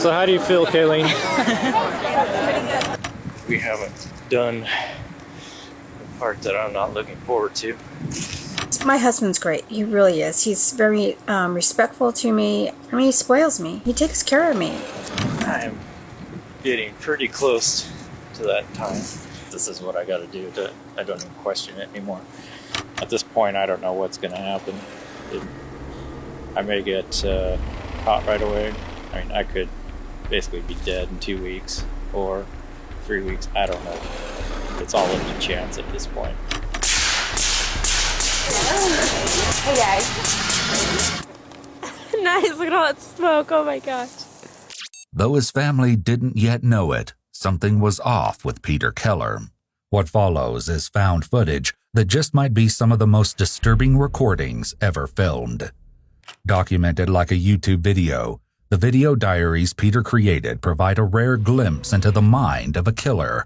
So how do you feel, Kayleen? We haven't done the part that I'm not looking forward to. My husband's great. He really is. He's very respectful to me. I mean, he spoils me. He takes care of me. I'm getting pretty close to that time. This is what I got to do. I don't even question it anymore. At this point, I don't know what's going to happen. I may get caught right away. I mean, I could basically be dead in 2 weeks or 3 weeks. I don't know. It's all up to chance at this point. Hey guys. Nice, look at all that smoke. Oh my gosh. Though his family didn't yet know it, something was off with Peter Keller. What follows is found footage that just might be some of the most disturbing recordings ever filmed. Documented like a YouTube video, the video diaries Peter created provide a rare glimpse into the mind of a killer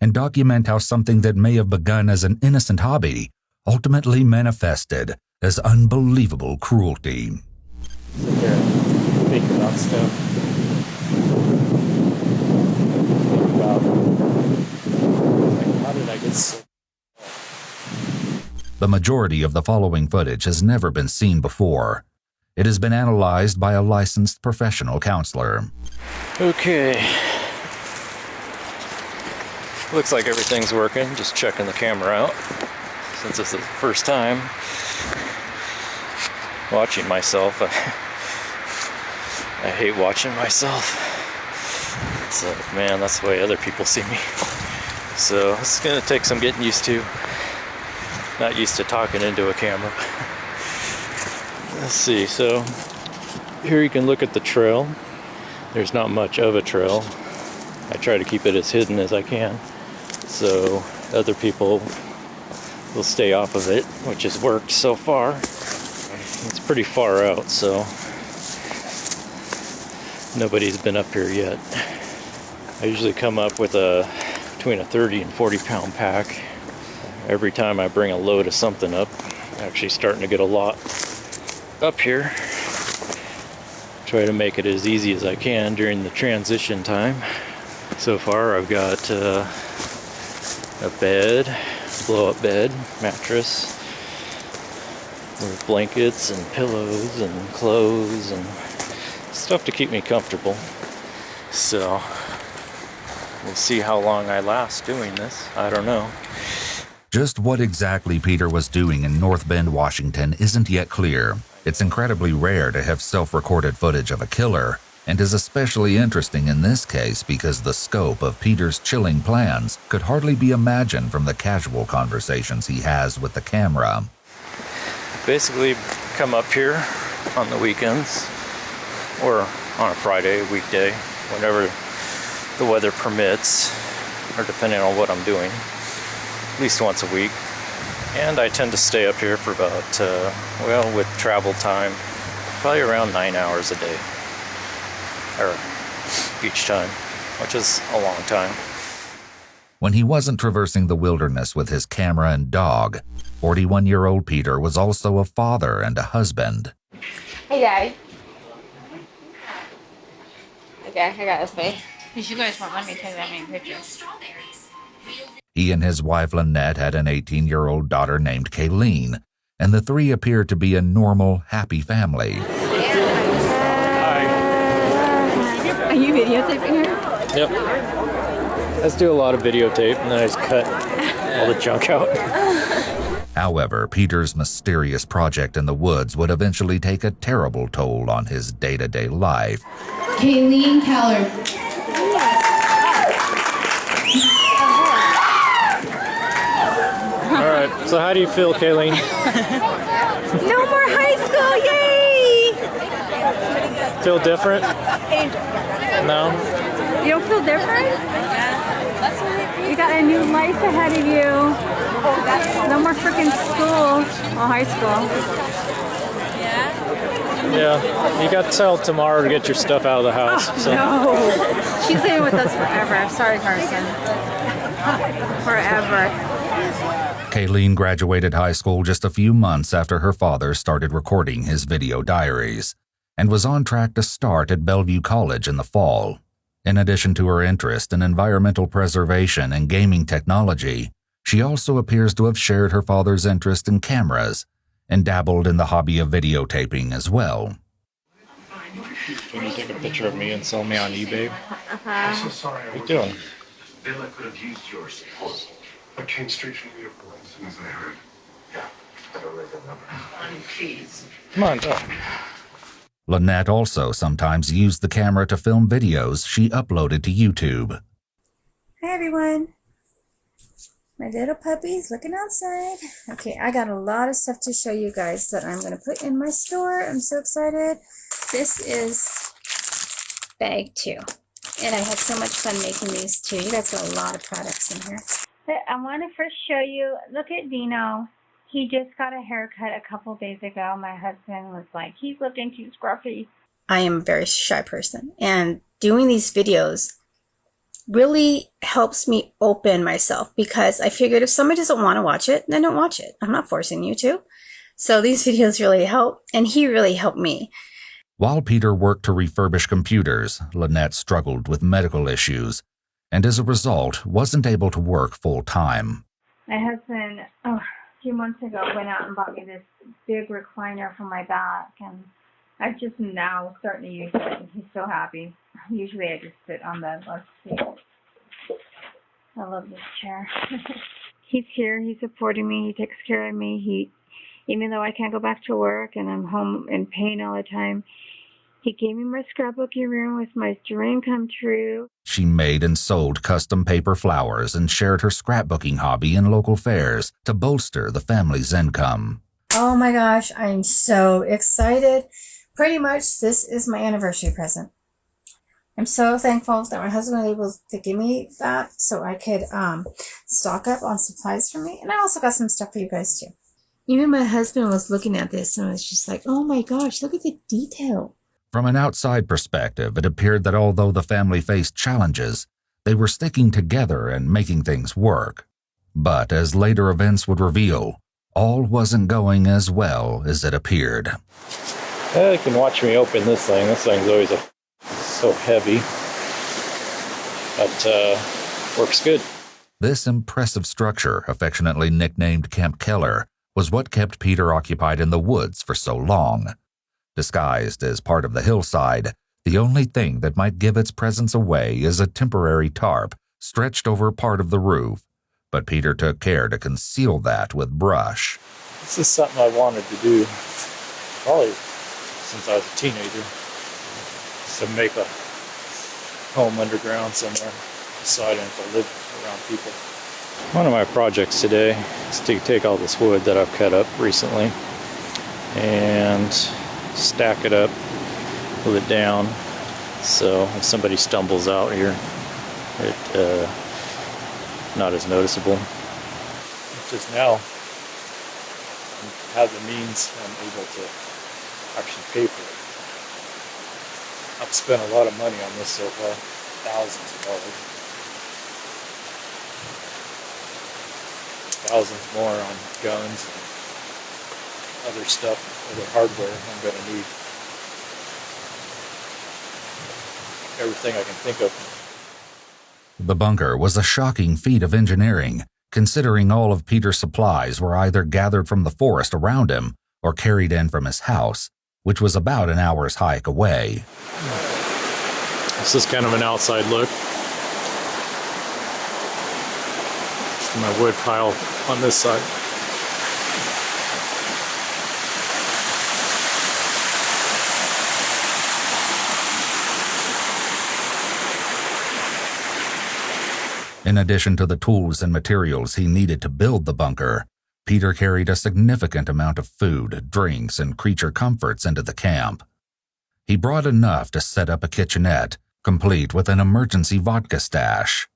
and document how something that may have begun as an innocent hobby ultimately manifested as unbelievable cruelty. Sit there and think about stuff. Think about, like, how did I get so... The majority of the following footage has never been seen before. It has been analyzed by a licensed professional counselor. Okay. Looks like everything's working. Just checking the camera out. Since this is the first time watching myself, I hate watching myself. It's like, man, that's the way other people see me. So it's gonna take some getting used to. Not used to talking into a camera. Let's see, so here you can look at the trail. There's not much of a trail. I try to keep it as hidden as I can, so other people will stay off of it, which has worked so far. It's pretty far out, so nobody's been up here yet. I usually come up with between a 30 and 40 pound pack. Every time I bring a load of something up, I'm actually starting to get a lot up here. Try to make it as easy as I can during the transition time. So far I've got a bed, blow-up bed, mattress, with blankets and pillows and clothes and stuff to keep me comfortable. So we'll see how long I last doing this. I don't know. Just what exactly Peter was doing in North Bend, Washington isn't yet clear. It's incredibly rare to have self-recorded footage of a killer, and is especially interesting in this case because the scope of Peter's chilling plans could hardly be imagined from the casual conversations he has with the camera. Basically come up here on the weekends or on a Friday, weekday, whenever the weather permits, or depending on what I'm doing, at least once a week. And I tend to stay up here for about, with travel time, probably around 9 hours a day, or each time, which is a long time. When he wasn't traversing the wilderness with his camera and dog, 41-year-old Peter was also a father and a husband. Hey Daddy. Okay, I got this face. Because you guys won't let me take that many pictures. He and his wife Lynette had an 18-year-old daughter named Kayleen, and the three appeared to be a normal, happy family. Hi. Are you videotaping her? Yep. Let's do a lot of videotape and then I just cut all the junk out. However, Peter's mysterious project in the woods would eventually take a terrible toll on his day-to-day life. Kayleen Keller. All right, so how do you feel, Kayleen? No more high school, yay! Feel different? No? You don't feel different? You got a new life ahead of you. No more freaking school. Well, high school. Yeah, you got till tomorrow to get your stuff out of the house. So. No. She's living with us forever. Sorry, Carson. Forever. Kayleen graduated high school just a few months after her father started recording his video diaries. and was on track to start at Bellevue College in the fall. In addition to her interest in environmental preservation and gaming technology, she also appears to have shared her father's interest in cameras and dabbled in the hobby of videotaping as well. Can you take a picture of me and sell me on eBay? I'm so sorry. What are you doing? Bill, I could have used your support. I came straight from the airport as soon as I heard. Yeah, I don't like that number. Please. Come on, talk. Lynette also sometimes used the camera to film videos she uploaded to YouTube. Hi everyone. My little puppy's looking outside. Okay, I got a lot of stuff to show you guys that I'm going to put in my store. I'm so excited. This is bag 2. And I had so much fun making these too. You guys got a lot of products in here. I want to first show you, look at Dino. He just got a haircut a couple days ago. My husband was like, he's looking too scruffy. I am a very shy person, and doing these videos really helps me open myself, because I figured if somebody doesn't want to watch it, then don't watch it. I'm not forcing you to. So these videos really help, and he really helped me. While Peter worked to refurbish computers, Lynette struggled with medical issues, and as a result, wasn't able to work full-time. My husband, a few months ago, went out and bought me this big recliner for my back, and I just now starting to use it, and he's so happy. Usually I just sit on the left seat. I love this chair. He's here, he's supporting me, he takes care of me. Even though I can't go back to work and I'm home in pain all the time, he gave me my scrapbooking room with my dream come true. She made and sold custom paper flowers and shared her scrapbooking hobby in local fairs to bolster the family's income. Oh my gosh, I'm so excited. Pretty much this is my anniversary present. I'm so thankful that my husband was able to give me that so I could stock up on supplies for me. And I also got some stuff for you guys too. Even my husband was looking at this and was just like, oh my gosh, look at the detail. From an outside perspective, it appeared that although the family faced challenges, they were sticking together and making things work. But as later events would reveal, all wasn't going as well as it appeared. You can watch me open this thing. This thing's always so heavy, but works good. This impressive structure, affectionately nicknamed Camp Keller, was what kept Peter occupied in the woods for so long. Disguised as part of the hillside, the only thing that might give its presence away is a temporary tarp stretched over part of the roof, but Peter took care to conceal that with brush. This is something I wanted to do probably since I was a teenager, to make a home underground somewhere so I didn't have to live around people. One of my projects today is to take all this wood that I've cut up recently and stack it up, pull it down, so if somebody stumbles out here, it not as noticeable. It's just now I have the means, I'm able to actually pay for it. I've spent a lot of money on this so far, thousands of dollars. Thousands more on guns and other stuff, other hardware I'm going to need. Everything I can think of. The bunker was a shocking feat of engineering, considering all of Peter's supplies were either gathered from the forest around him or carried in from his house, which was about an hour's hike away. This is kind of an outside look. It's my wood pile on this side. In addition to the tools and materials he needed to build the bunker, Peter carried a significant amount of food, drinks, and creature comforts into the camp. He brought enough to set up a kitchenette, complete with an emergency vodka stash.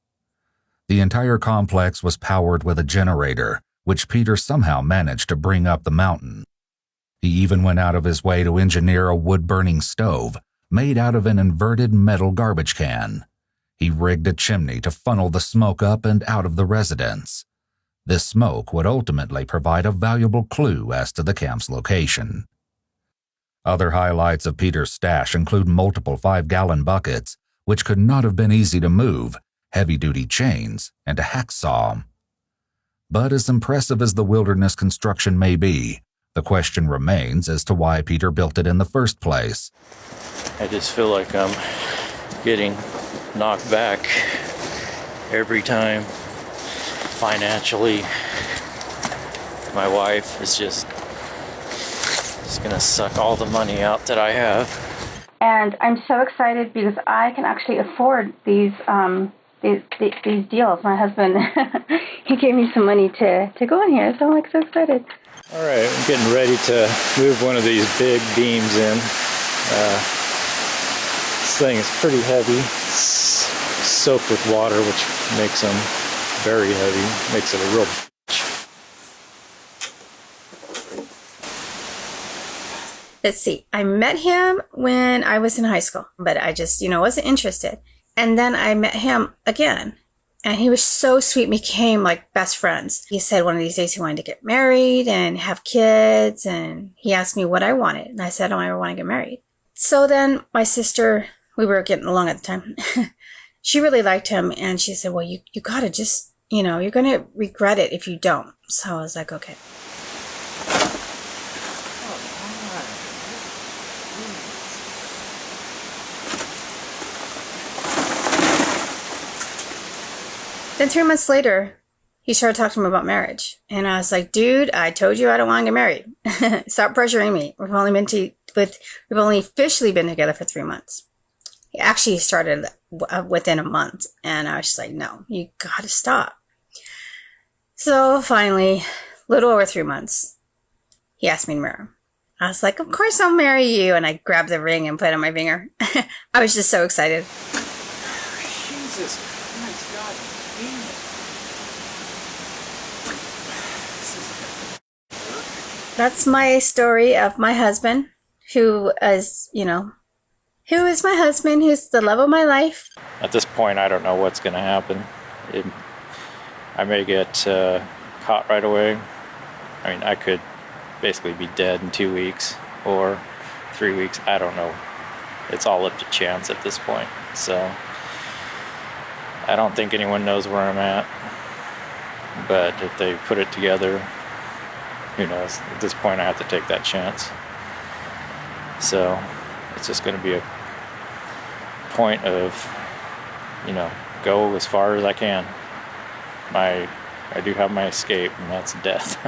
The entire complex was powered with a generator, which Peter somehow managed to bring up the mountain. He even went out of his way to engineer a wood-burning stove made out of an inverted metal garbage can. He rigged a chimney to funnel the smoke up and out of the residence. This smoke would ultimately provide a valuable clue as to the camp's location. Other highlights of Peter's stash include multiple 5-gallon buckets, which could not have been easy to move, heavy-duty chains, and a hacksaw. But as impressive as the wilderness construction may be, the question remains as to why Peter built it in the first place. I just feel like I'm getting knocked back every time financially. My wife is just gonna suck all the money out that I have. And I'm so excited because I can actually afford these deals. My husband, he gave me some money to go in here, so I'm like so excited. All right, I'm getting ready to move one of these big beams in. This thing is pretty heavy, soaked with water, which makes them very heavy, makes it a real bitch. Let's see. I met him when I was in high school, but I just, wasn't interested. And then I met him again, and he was so sweet, became like best friends. He said one of these days he wanted to get married and have kids, and he asked me what I wanted. And I said, oh, I want to get married. So then my sister, we were getting along at the time, she really liked him, and she said, well, you got to just, you're going to regret it if you don't. So I was like, okay. Then 3 months later, he started talking to me about marriage. And I was like, dude, I told you I don't want to get married. Stop pressuring me. We've only officially been together for 3 months. He actually started within a month. And I was just like, no, you got to stop. So finally, a little over 3 months, he asked me to marry him. I was like, of course I'll marry you. And I grabbed the ring and put it on my finger. I was just so excited. Jesus Christ, God. That's my story of my husband, who is my husband, who's the love of my life. At this point, I don't know what's going to happen. I may get caught right away. I mean, I could basically be dead in 2 weeks or 3 weeks. I don't know. It's all up to chance at this point. So I don't think anyone knows where I'm at. But if they put it together, who knows? At this point, I have to take that chance. So it's just going to be a point of, go as far as I can. I do have my escape, and that's death.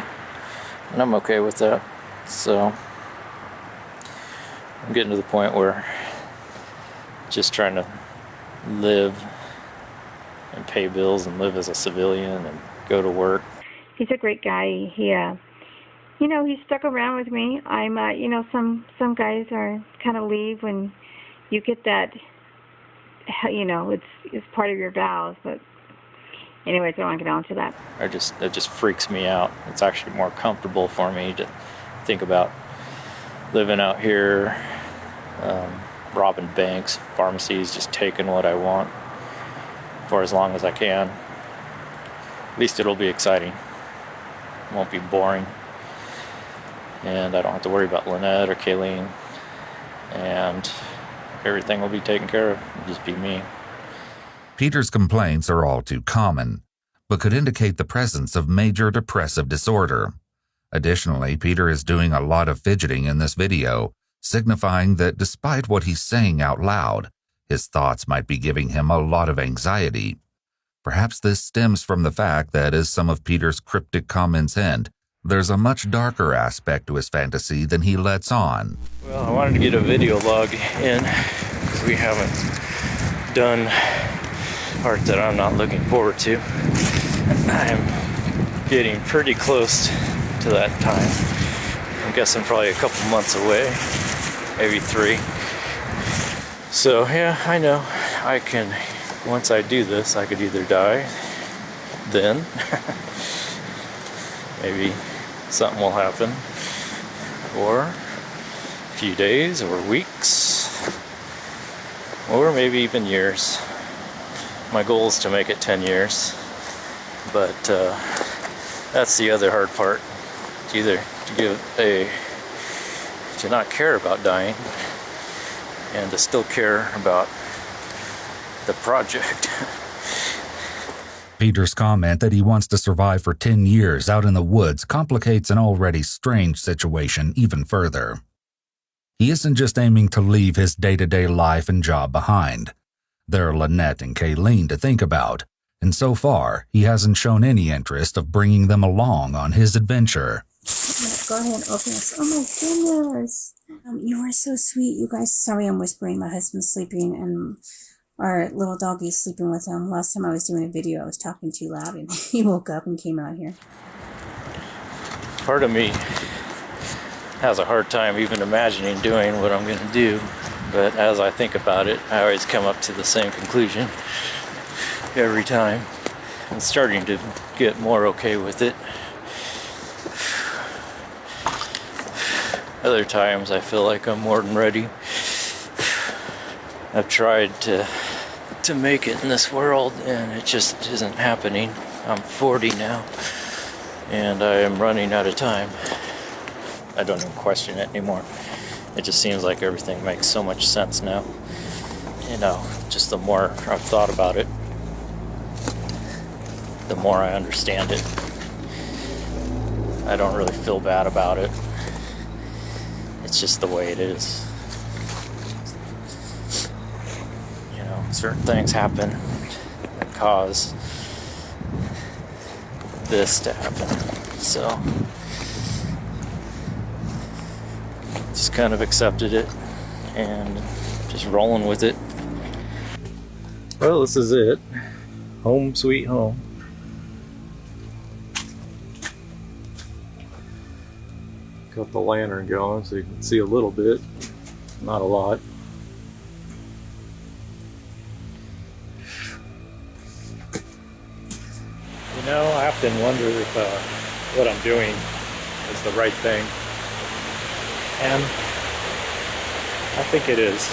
And I'm okay with that. So I'm getting to the point where just trying to live and pay bills and live as a civilian and go to work. He's a great guy. He stuck around with me. I'm, some guys are kind of leave when you get that, it's part of your vows. But anyways, I don't want to get on to that. It just freaks me out. It's actually more comfortable for me to think about living out here, robbing banks, pharmacies, just taking what I want for as long as I can. At least it'll be exciting. It won't be boring. And I don't have to worry about Lynette or Kayleen. And everything will be taken care of. It'll just be me. Peter's complaints are all too common, but could indicate the presence of major depressive disorder. Additionally, Peter is doing a lot of fidgeting in this video, signifying that despite what he's saying out loud, his thoughts might be giving him a lot of anxiety. Perhaps this stems from the fact that, as some of Peter's cryptic comments hint, there's a much darker aspect to his fantasy than he lets on. Well, I wanted to get a video log in because we haven't done part that I'm not looking forward to. I'm getting pretty close to that time. I'm guessing probably a couple months away, maybe 3. So yeah, I know I can, once I do this, I could either die then, maybe something will happen, or a few days or weeks, or maybe even years. My goal is to make it 10 years, but that's the other hard part. To to not care about dying and to still care about the project. Peter's comment that he wants to survive for 10 years out in the woods complicates an already strange situation even further. He isn't just aiming to leave his day-to-day life and job behind. There are Lynette and Kayleen to think about, and so far, he hasn't shown any interest of bringing them along on his adventure. Go ahead and open this. Oh my goodness. You are so sweet, you guys. Sorry I'm whispering. My husband's sleeping and our little doggy's sleeping with him. Last time I was doing a video, I was talking too loud and he woke up and came out here. Part of me has a hard time even imagining doing what I'm going to do, but as I think about it, I always come up to the same conclusion every time. I'm starting to get more okay with it. Other times I feel like I'm more than ready. I've tried to make it in this world and it just isn't happening. I'm 40 now and I am running out of time. I don't even question it anymore. It just seems like everything makes so much sense now. You know, just the more I've thought about it, the more I understand it. I don't really feel bad about it. It's just the way it is. You know, certain things happen that cause this to happen. So, just kind of accepted it and just rolling with it. Well, this is it. Home sweet home. Got the lantern going so you can see a little bit, not a lot. You know, I often wonder if what I'm doing is the right thing. And I think it is.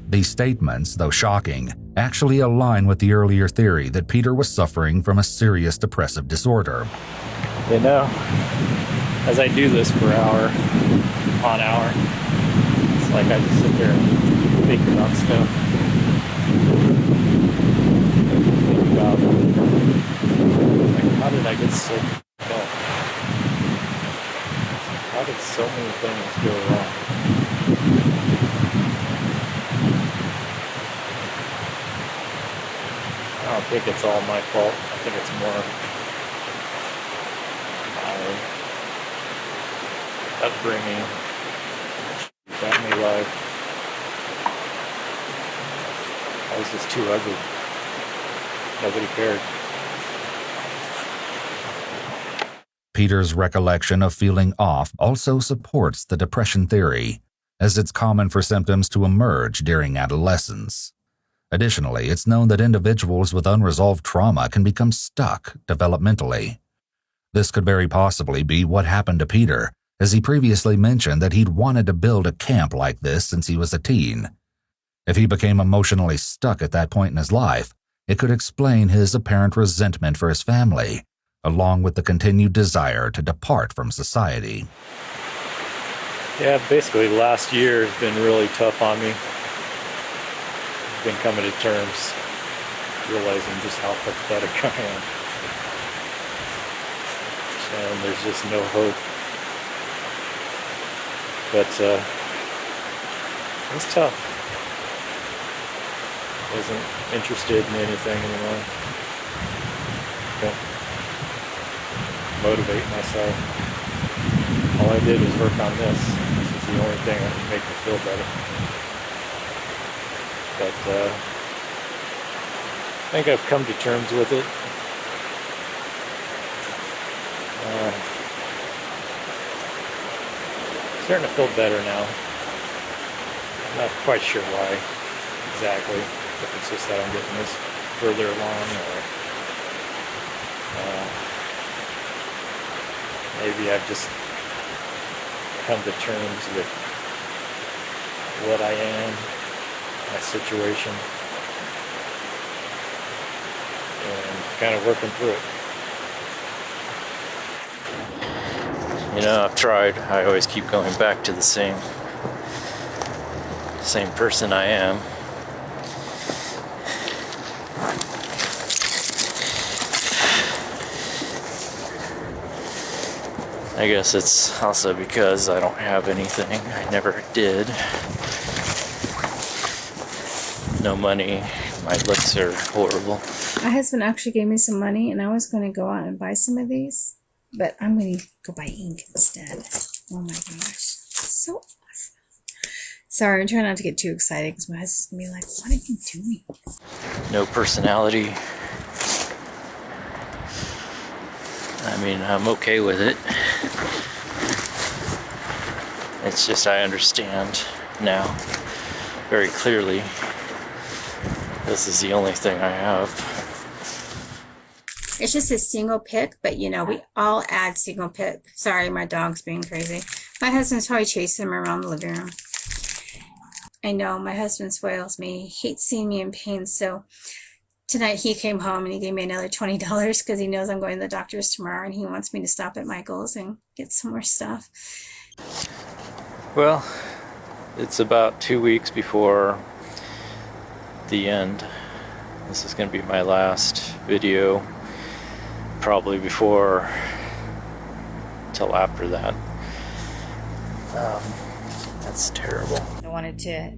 These statements, though shocking, actually align with the earlier theory that Peter was suffering from a serious depressive disorder. You know, as I do this for hour on hour, it's like I just sit there and think about stuff. Think about, like, how did I get so f***ed up? How did so many things go wrong? I don't think it's all my fault. I think it's more my upbringing, family life. I was just too ugly. Nobody cared. Peter's recollection of feeling off also supports the depression theory, as it's common for symptoms to emerge during adolescence. Additionally, it's known that individuals with unresolved trauma can become stuck developmentally. This could very possibly be what happened to Peter, as he previously mentioned that he'd wanted to build a camp like this since he was a teen. If he became emotionally stuck at that point in his life, it could explain his apparent resentment for his family, along with the continued desire to depart from society. Yeah, basically last year has been really tough on me. Been coming to terms, realizing just how pathetic I am. And there's just no hope. But it's tough. Wasn't interested in anything anymore. Couldn't motivate myself. All I did was work on this. This was the only thing that would make me feel better. But I think I've come to terms with it. Starting to feel better now. I'm not quite sure why exactly. If it's just that I'm getting this further along, or maybe I've just come to terms with what I am, my situation, and kind of working through it. You know, I've tried. I always keep going back to the same person I am. I guess it's also because I don't have anything. I never did. No money. My looks are horrible. My husband actually gave me some money, and I was going to go out and buy some of these, but I'm going to go buy ink instead. Oh my gosh. So awesome. Sorry, I'm trying not to get too excited because my husband's going to be like, what are you doing? No personality. I mean, I'm okay with it. It's just I understand now very clearly. This is the only thing I have. It's just a single pick, but you know, we all add single pick. Sorry, my dog's being crazy. My husband's probably chasing him around the living room. I know, my husband spoils me. He hates seeing me in pain, so tonight he came home and he gave me another $20 because he knows I'm going to the doctor's tomorrow and he wants me to stop at Michael's and get some more stuff. Well, it's about 2 weeks before the end. This is going to be my last video, probably before till after that. That's terrible. I wanted to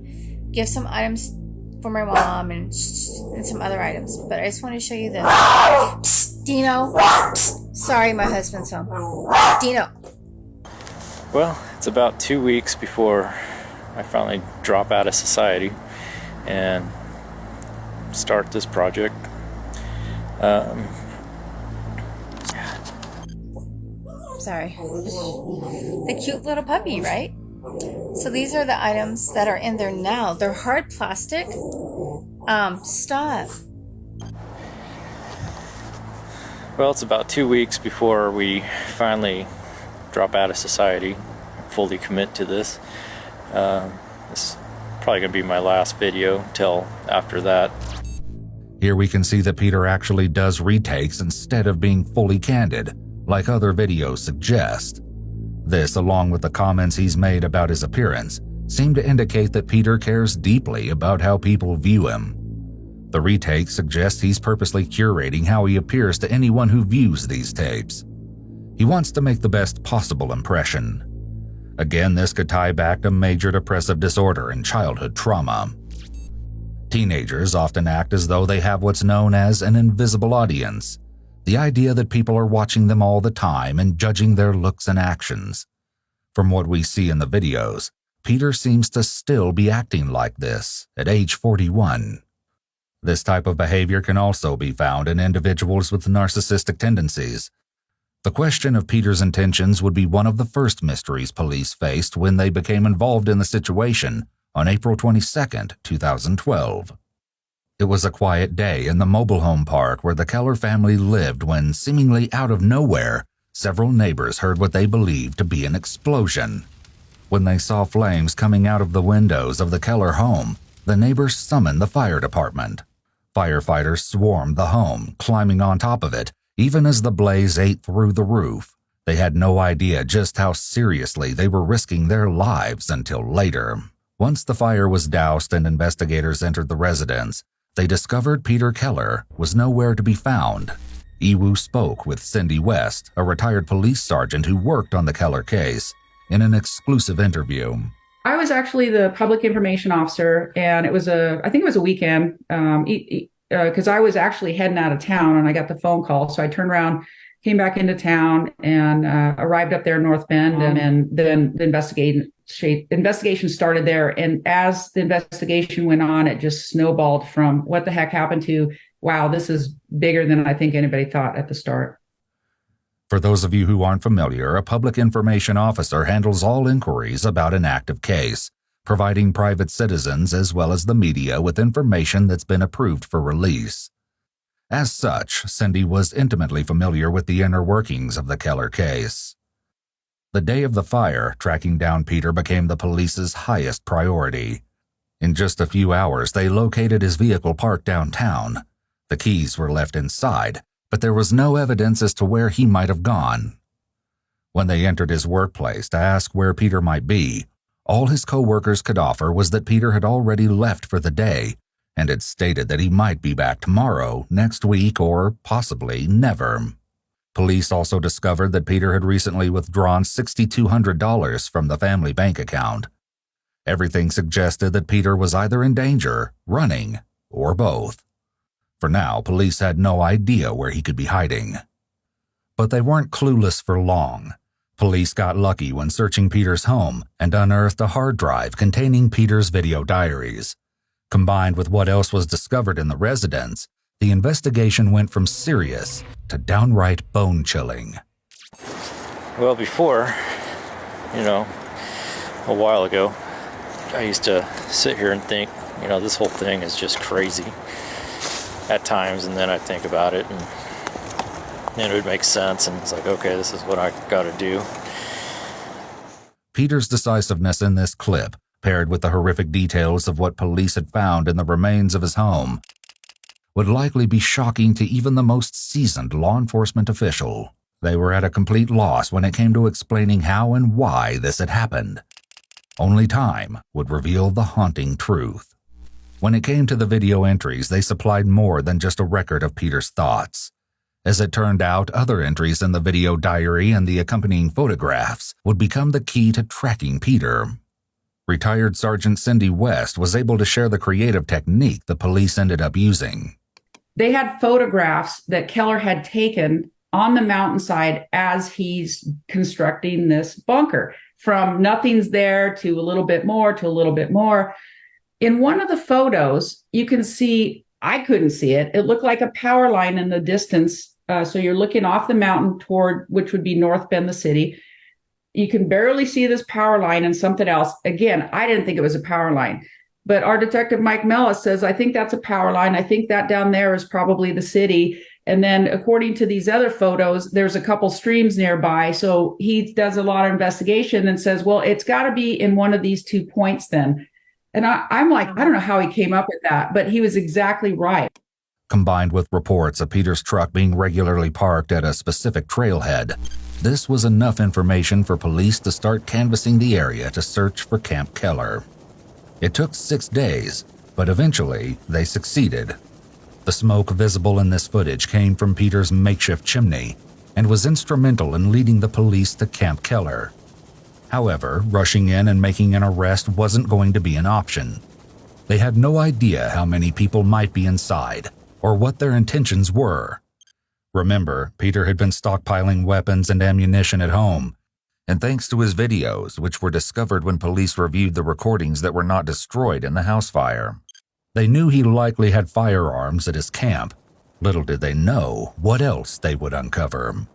give some items for my mom and some other items, but I just want to show you this. Psst, Dino. Psst. Sorry, my husband's home. Dino. Well, it's about 2 weeks before I finally drop out of society and start this project. Sorry. The cute little puppy, right? So these are the items that are in there now. They're hard plastic. Stop. Well, it's about 2 weeks before we finally drop out of society, fully commit to this. This is probably going to be my last video till after that. Here we can see that Peter actually does retakes instead of being fully candid, like other videos suggest. This, along with the comments he's made about his appearance, seem to indicate that Peter cares deeply about how people view him. The retake suggests he's purposely curating how he appears to anyone who views these tapes. He wants to make the best possible impression. Again, this could tie back to major depressive disorder and childhood trauma. Teenagers often act as though they have what's known as an invisible audience, the idea that people are watching them all the time and judging their looks and actions. From what we see in the videos, Peter seems to still be acting like this at age 41. This type of behavior can also be found in individuals with narcissistic tendencies. The question of Peter's intentions would be one of the first mysteries police faced when they became involved in the situation on April 22, 2012. It was a quiet day in the mobile home park where the Keller family lived when, seemingly out of nowhere, several neighbors heard what they believed to be an explosion. When they saw flames coming out of the windows of the Keller home, the neighbors summoned the fire department. Firefighters swarmed the home, climbing on top of it, even as the blaze ate through the roof. They had no idea just how seriously they were risking their lives until later. Once the fire was doused and investigators entered the residence, they discovered Peter Keller was nowhere to be found. Iwu spoke with Cindy West, a retired police sergeant who worked on the Keller case, in an exclusive interview. I was actually the public information officer, and I think it was a weekend, because I was actually heading out of town and I got the phone call. So I turned around, came back into town, and arrived up there in North Bend, and then the investigation started there. And as the investigation went on, it just snowballed from what the heck happened to, wow, this is bigger than I think anybody thought at the start. For those of you who aren't familiar, a public information officer handles all inquiries about an active case, providing private citizens as well as the media with information that's been approved for release. As such, Cindy was intimately familiar with the inner workings of the Keller case. The day of the fire, tracking down Peter became the police's highest priority. In just a few hours, they located his vehicle parked downtown. The keys were left inside, but there was no evidence as to where he might have gone. When they entered his workplace to ask where Peter might be, all his co-workers could offer was that Peter had already left for the day and had stated that he might be back tomorrow, next week, or possibly never. Police also discovered that Peter had recently withdrawn $6,200 from the family bank account. Everything suggested that Peter was either in danger, running, or both. For now, police had no idea where he could be hiding. But they weren't clueless for long. Police got lucky when searching Peter's home and unearthed a hard drive containing Peter's video diaries. Combined with what else was discovered in the residence, the investigation went from serious to downright bone-chilling. Well, before, a while ago, I used to sit here and think, this whole thing is just crazy at times, and then I'd think about it, and it would make sense, and it's like, okay, this is what I gotta do. Peter's decisiveness in this clip, paired with the horrific details of what police had found in the remains of his home, would likely be shocking to even the most seasoned law enforcement official. They were at a complete loss when it came to explaining how and why this had happened. Only time would reveal the haunting truth. When it came to the video entries, they supplied more than just a record of Peter's thoughts. As it turned out, other entries in the video diary and the accompanying photographs would become the key to tracking Peter. Retired Sergeant Cindy West was able to share the creative technique the police ended up using. They had photographs that Keller had taken on the mountainside as he's constructing this bunker, from nothing's there to a little bit more to a little bit more. In one of the photos, you can see, I couldn't see it, it looked like a power line in the distance. So you're looking off the mountain toward, which would be North Bend, the city. You can barely see this power line and something else. Again, I didn't think it was a power line. But our detective, Mike Mellis, says, I think that's a power line. I think that down there is probably the city. And then according to these other photos, there's a couple streams nearby. So he does a lot of investigation and says, well, it's got to be in one of these 2 points then. And I'm like, I don't know how he came up with that, but he was exactly right. Combined with reports of Peter's truck being regularly parked at a specific trailhead, this was enough information for police to start canvassing the area to search for Camp Keller. It took 6 days, but eventually they succeeded. The smoke visible in this footage came from Peter's makeshift chimney and was instrumental in leading the police to Camp Keller. However, rushing in and making an arrest wasn't going to be an option. They had no idea how many people might be inside or what their intentions were. Remember, Peter had been stockpiling weapons and ammunition at home, and thanks to his videos, which were discovered when police reviewed the recordings that were not destroyed in the house fire, they knew he likely had firearms at his camp. Little did they know what else they would uncover.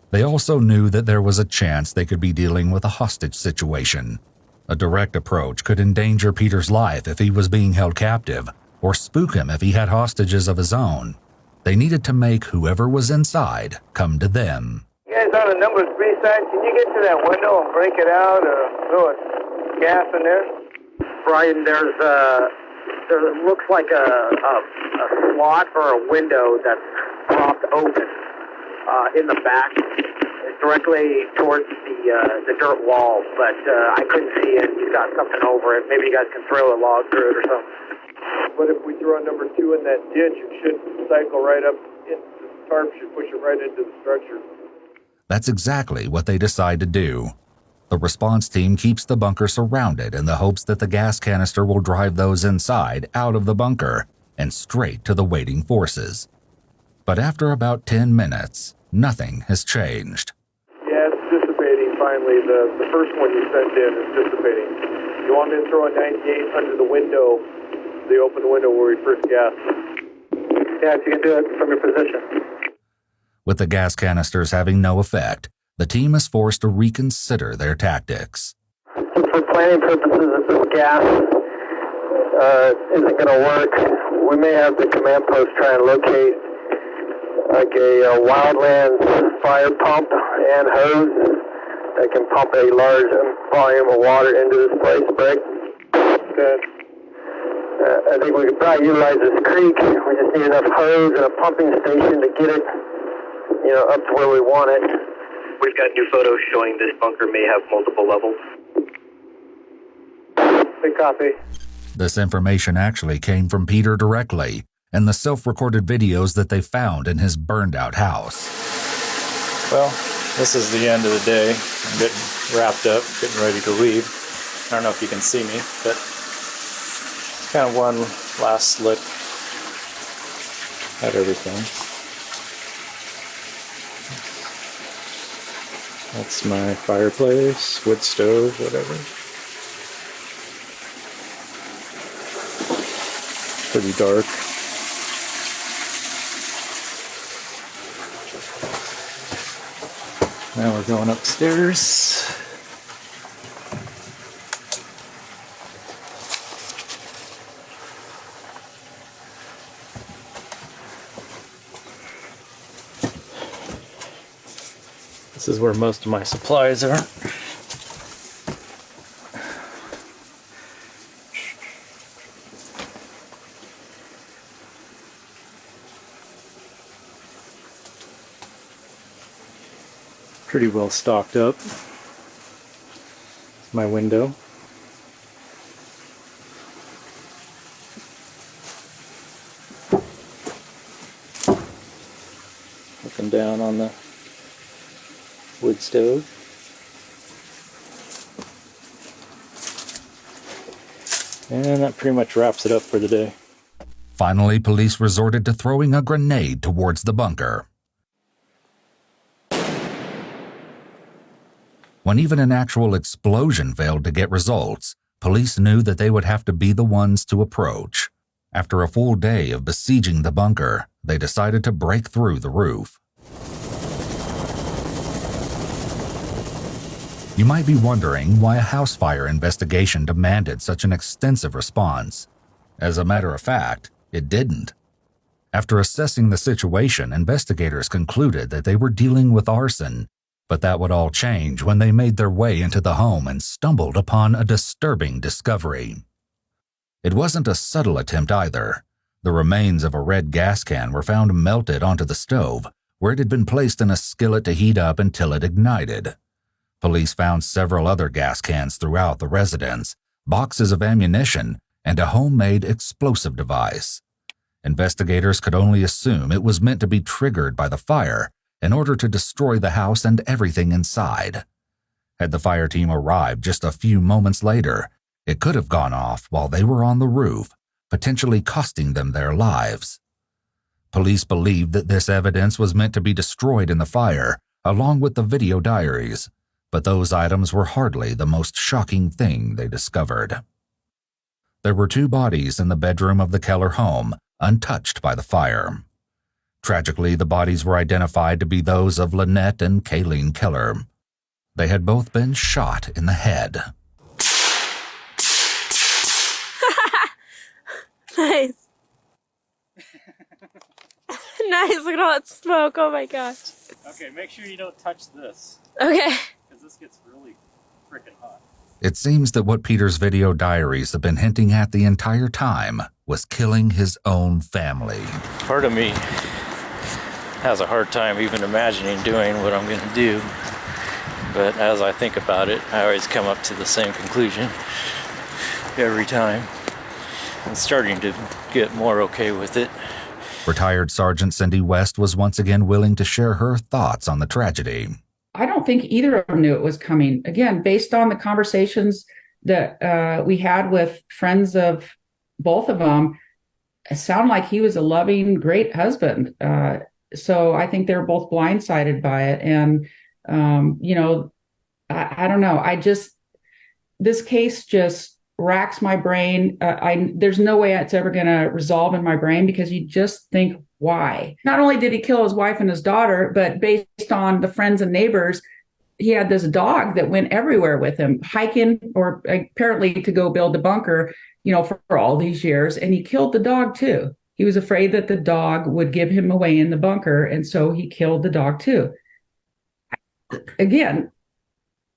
They also knew that there was a chance they could be dealing with a hostage situation. A direct approach could endanger Peter's life if he was being held captive, or spook him if he had hostages of his own. They needed to make whoever was inside come to them. You guys on the number 3 side, can you get to that window and break it out or throw a gas in there? Brian, there looks like a slot or a window that's propped open in the back, directly towards the dirt wall, but I couldn't see it. He's got something over it. Maybe you guys can throw a log through it or something. But if we throw number 2 in that ditch, it should cycle right up. The tarp should push it right into the structure. That's exactly what they decide to do. The response team keeps the bunker surrounded in the hopes that the gas canister will drive those inside out of the bunker and straight to the waiting forces. But after about 10 minutes, nothing has changed. Yeah, it's dissipating finally. The first one you sent in is dissipating. You want me to throw a 98 under the window, the open window where we first gassed? Yeah, if you can do it from your position. With the gas canisters having no effect, the team is forced to reconsider their tactics. For planning purposes, if this gas isn't going to work, we may have the command post try and locate like a wildlands fire pump and hose that can pump a large volume of water into this place, Break. Okay. I think we could probably utilize this creek. We just need enough hose and a pumping station to get it, up to where we want it. We've got new photos showing this bunker may have multiple levels. Big copy. This information actually came from Peter directly and the self-recorded videos that they found in his burned-out house. Well, this is the end of the day. I'm getting wrapped up, getting ready to leave. I don't know if you can see me, but it's kind of one last look at everything. That's my fireplace, wood stove, whatever. Pretty dark. Now we're going upstairs. This is where most of my supplies are. Pretty well stocked up. My window. Looking down on the wood stove. And that pretty much wraps it up for the day. Finally, police resorted to throwing a grenade towards the bunker. When even an actual explosion failed to get results, police knew that they would have to be the ones to approach. After a full day of besieging the bunker, they decided to break through the roof. You might be wondering why a house fire investigation demanded such an extensive response. As a matter of fact, it didn't. After assessing the situation, investigators concluded that they were dealing with arson, but that would all change when they made their way into the home and stumbled upon a disturbing discovery. It wasn't a subtle attempt either. The remains of a red gas can were found melted onto the stove, where it had been placed in a skillet to heat up until it ignited. Police found several other gas cans throughout the residence, boxes of ammunition, and a homemade explosive device. Investigators could only assume it was meant to be triggered by the fire in order to destroy the house and everything inside. Had the fire team arrived just a few moments later, it could have gone off while they were on the roof, potentially costing them their lives. Police believed that this evidence was meant to be destroyed in the fire, along with the video diaries, but those items were hardly the most shocking thing they discovered. There were 2 bodies in the bedroom of the Keller home, untouched by the fire. Tragically, the bodies were identified to be those of Lynette and Kayleen Keller. They had both been shot in the head. Nice. Nice, look at all that smoke, oh my gosh. Okay, make sure you don't touch this, Okay. because this gets really freaking hot. It seems that what Peter's video diaries have been hinting at the entire time was killing his own family. Part of me has a hard time even imagining doing what I'm going to do. But as I think about it, I always come up to the same conclusion every time. I'm starting to get more okay with it. Retired Sergeant Cindy West was once again willing to share her thoughts on the tragedy. I don't think either of them knew it was coming. Again, based on the conversations that we had with friends of both of them, it sounded like he was a loving, great husband. So I think they're both blindsided by it. And, I don't know. This case just racks my brain. There's no way it's ever going to resolve in my brain, because you just think, why? Not only did he kill his wife and his daughter, but based on the friends and neighbors, he had this dog that went everywhere with him, hiking or apparently to go build the bunker, for all these years. And he killed the dog too. He was afraid that the dog would give him away in the bunker. And so he killed the dog too. Again,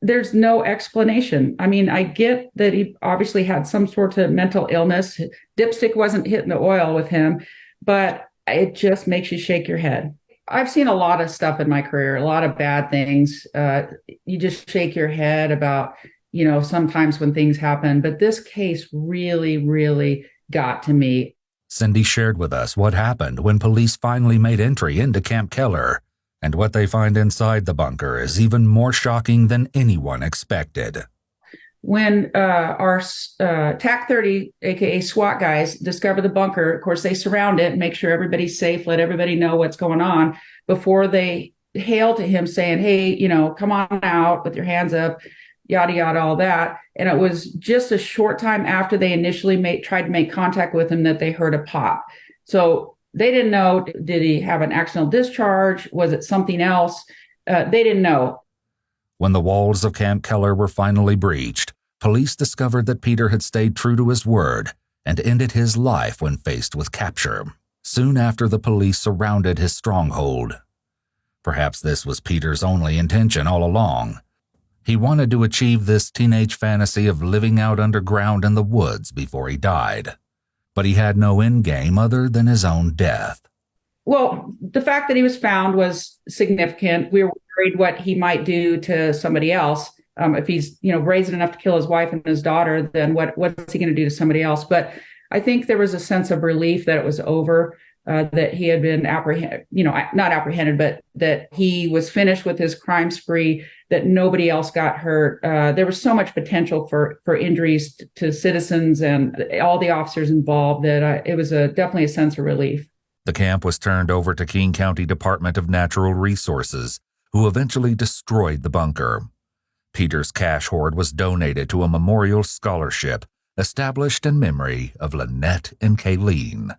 there's no explanation. I mean, I get that he obviously had some sort of mental illness. Dipstick wasn't hitting the oil with him, but it just makes you shake your head. I've seen a lot of stuff in my career, a lot of bad things. You just shake your head about, sometimes when things happen. But this case really, really got to me. Cindy shared with us what happened when police finally made entry into Camp Keller, and what they find inside the bunker is even more shocking than anyone expected. When our TAC 30, aka SWAT guys, discover the bunker, of course, they surround it, make sure everybody's safe, let everybody know what's going on before they hail to him saying, hey, come on out with your hands up, yada, yada, all that. And it was just a short time after they initially tried to make contact with him that they heard a pop. So they didn't know, did he have an accidental discharge? Was it something else? They didn't know. When the walls of Camp Keller were finally breached, police discovered that Peter had stayed true to his word and ended his life when faced with capture, soon after the police surrounded his stronghold. Perhaps this was Peter's only intention all along. He wanted to achieve this teenage fantasy of living out underground in the woods before he died. But he had no end game other than his own death. Well, the fact that he was found was significant. We were worried what he might do to somebody else. If he's, brazen enough to kill his wife and his daughter, then what's he going to do to somebody else? But I think there was a sense of relief that it was over, that he had been not apprehended, but that he was finished with his crime spree, that nobody else got hurt. There was so much potential for injuries to citizens and all the officers involved that it was definitely a sense of relief. The camp was turned over to King County Department of Natural Resources, who eventually destroyed the bunker. Peter's cash hoard was donated to a memorial scholarship established in memory of Lynette and Kayleen.